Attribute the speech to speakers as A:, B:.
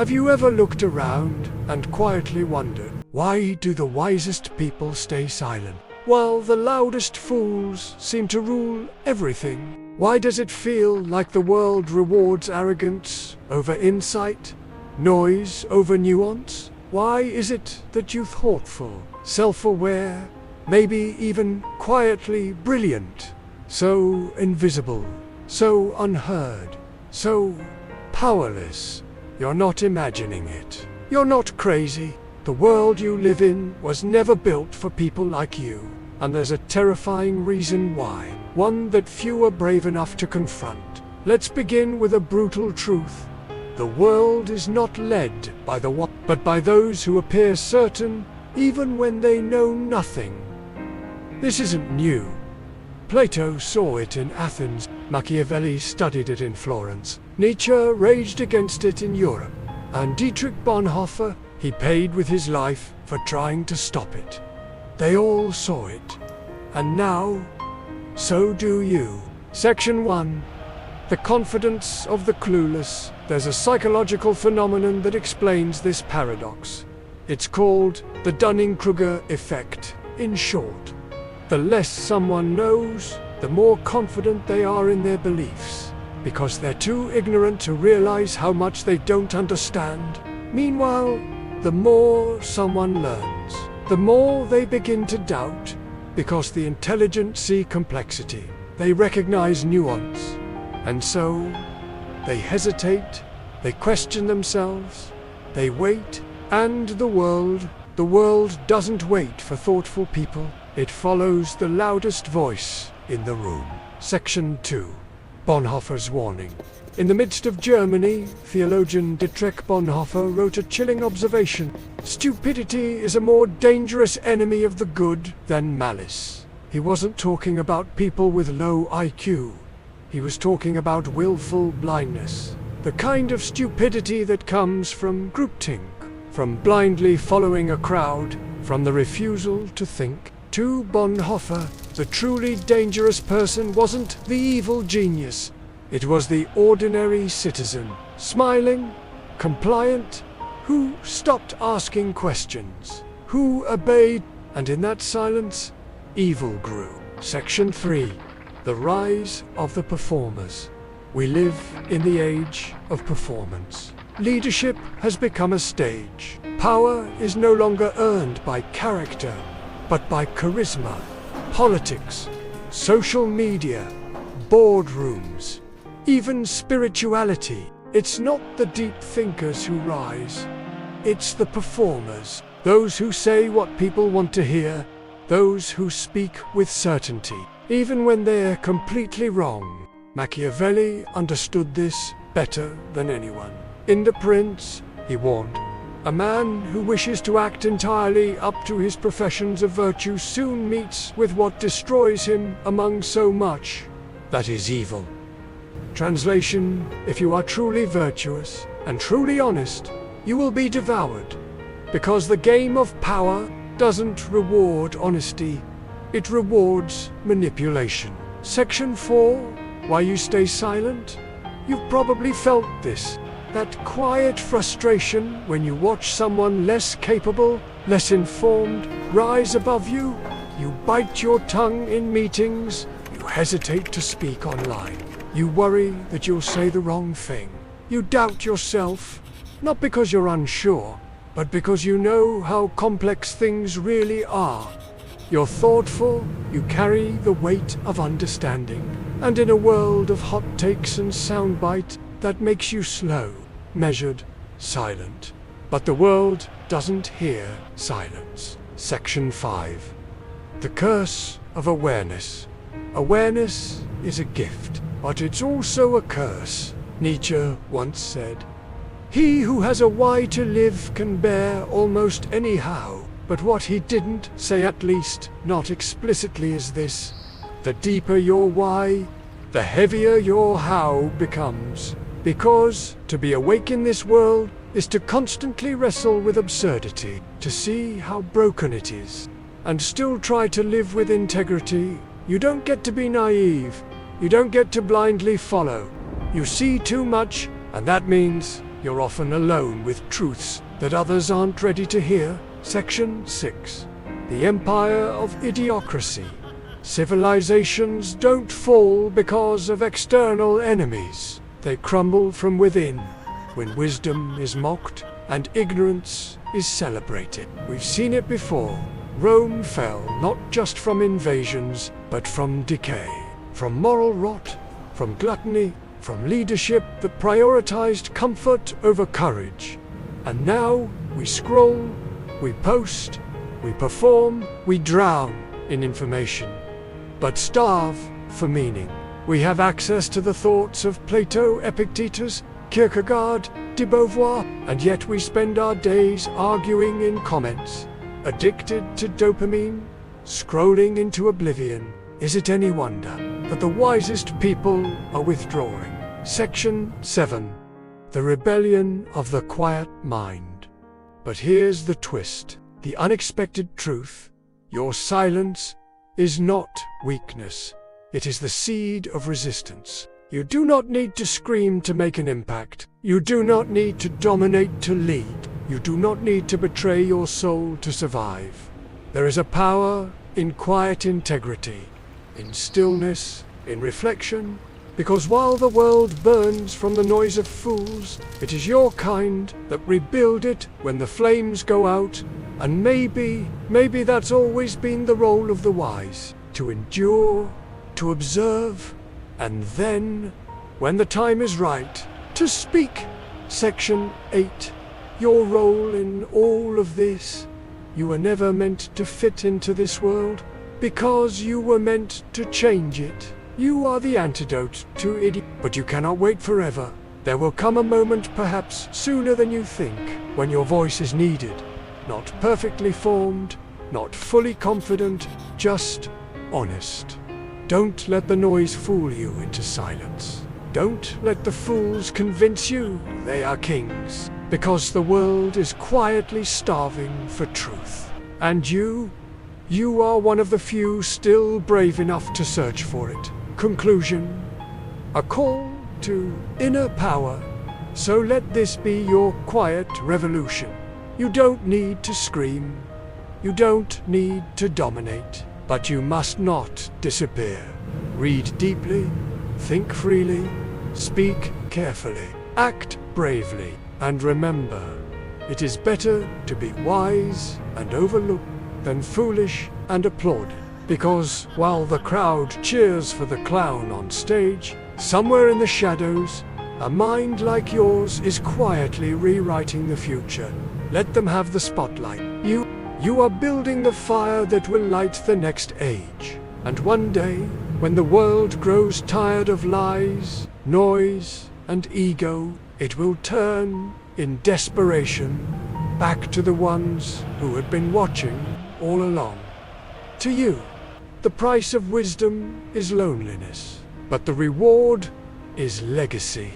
A: Have you ever looked around and quietly wondered, why do the wisest people stay silent, while the loudest fools seem to rule everything? Why does it feel like the world rewards arrogance over insight, noise over nuance? Why is it that you're thoughtful, self-aware, maybe even quietly brilliant, so invisible, so unheard, so powerless? You're not imagining it. You're not crazy. The world you live in was never built for people like you. And there's a terrifying reason why. One that few are brave enough to confront. Let's begin with a brutal truth. The world is not led by the wise, but by those who appear certain, even when they know nothing. This isn't new. Plato saw it in Athens. Machiavelli studied it in Florence. Nietzsche raged against it in Europe. And Dietrich Bonhoeffer, he paid with his life for trying to stop it. They all saw it. And now, so do you. Section 1. The confidence of the clueless. There's a psychological phenomenon that explains this paradox. It's called the Dunning-Kruger effect. In short, the less someone knows, the more confident they are in their beliefs, because they're too ignorant to realize how much they don't understand. Meanwhile, the more someone learns, the more they begin to doubt, because the intelligent see complexity, they recognize nuance, and so they hesitate, they question themselves, they wait, and the world doesn't wait for thoughtful people. It follows the loudest voice in the room. Section 2. Bonhoeffer's warning. In the midst of Germany, theologian Dietrich Bonhoeffer wrote a chilling observation. Stupidity is a more dangerous enemy of the good than malice. He wasn't talking about people with low IQ. He was talking about willful blindness. The kind of stupidity that comes from groupthink, from blindly following a crowd, from the refusal to think. To Bonhoeffer, the truly dangerous person wasn't the evil genius. It was the ordinary citizen, smiling, compliant, who stopped asking questions, who obeyed, and in that silence, evil grew. Section 3. The rise of the performers. We live in the age of performance. Leadership has become a stage. Power is no longer earned by character, but by charisma, politics, social media, boardrooms, even spirituality. It's not the deep thinkers who rise. It's the performers, those who say what people want to hear, those who speak with certainty, even when they're completely wrong. Machiavelli understood this better than anyone. In The Prince, he warned, a man who wishes to act entirely up to his professions of virtue soon meets with what destroys him among so much that is evil. Translation: if you are truly virtuous and truly honest, you will be devoured, because the game of power doesn't reward honesty, it rewards manipulation. Section 4. Why you stay silent? You've probably felt this. That quiet frustration when you watch someone less capable, less informed, rise above you. You bite your tongue in meetings. You hesitate to speak online. You worry that you'll say the wrong thing. You doubt yourself, not because you're unsure, but because you know how complex things really are. You're thoughtful, you carry the weight of understanding. And in a world of hot takes and soundbite, that makes you slow, measured, silent. But the world doesn't hear silence. Section 5. The curse of awareness. Awareness is a gift, but it's also a curse. Nietzsche once said, "He who has a why to live can bear almost anyhow." But what he didn't say, at least not explicitly, is this: the deeper your why, the heavier your how becomes. Because to be awake in this world is to constantly wrestle with absurdity, to see how broken it is, and still try to live with integrity. You don't get to be naive. You don't get to blindly follow. You see too much, and that means you're often alone with truths that others aren't ready to hear. Section 6. The Empire of Idiocracy. Civilizations don't fall because of external enemies. They crumble from within, when wisdom is mocked and ignorance is celebrated. We've seen it before. Rome fell not just from invasions, but from decay, from moral rot, from gluttony, from leadership that prioritized comfort over courage. And now we scroll, we post, we perform, we drown in information, but starve for meaning. We have access to the thoughts of Plato, Epictetus, Kierkegaard, de Beauvoir, and yet we spend our days arguing in comments, addicted to dopamine, scrolling into oblivion. Is it any wonder that the wisest people are withdrawing? Section 7. The Rebellion of the Quiet Mind. But here's the twist, the unexpected truth. Your silence is not weakness. It is the seed of resistance. You do not need to scream to make an impact. You do not need to dominate to lead. You do not need to betray your soul to survive. There is a power in quiet integrity, in stillness, in reflection, because while the world burns from the noise of fools, it is your kind that rebuild it when the flames go out. And maybe that's always been the role of the wise, to endure, to observe, and then, when the time is right, to speak. Section 8. Your role in all of this. You were never meant to fit into this world, because you were meant to change it. You are the antidote to idiot. But you cannot wait forever. There will come a moment, perhaps sooner than you think, when your voice is needed. Not perfectly formed, not fully confident, just honest. Don't let the noise fool you into silence. Don't let the fools convince you they are kings, because the world is quietly starving for truth. And you are one of the few still brave enough to search for it. Conclusion. A call to inner power. So let this be your quiet revolution. You don't need to scream. You don't need to dominate. But you must not disappear. Read deeply, think freely, speak carefully, act bravely, and remember, it is better to be wise and overlooked than foolish and applauded. Because while the crowd cheers for the clown on stage, somewhere in the shadows, a mind like yours is quietly rewriting the future. Let them have the spotlight. You are building the fire that will light the next age. And one day, when the world grows tired of lies, noise, and ego, it will turn, in desperation, back to the ones who had been watching all along. To you, the price of wisdom is loneliness, but the reward is legacy.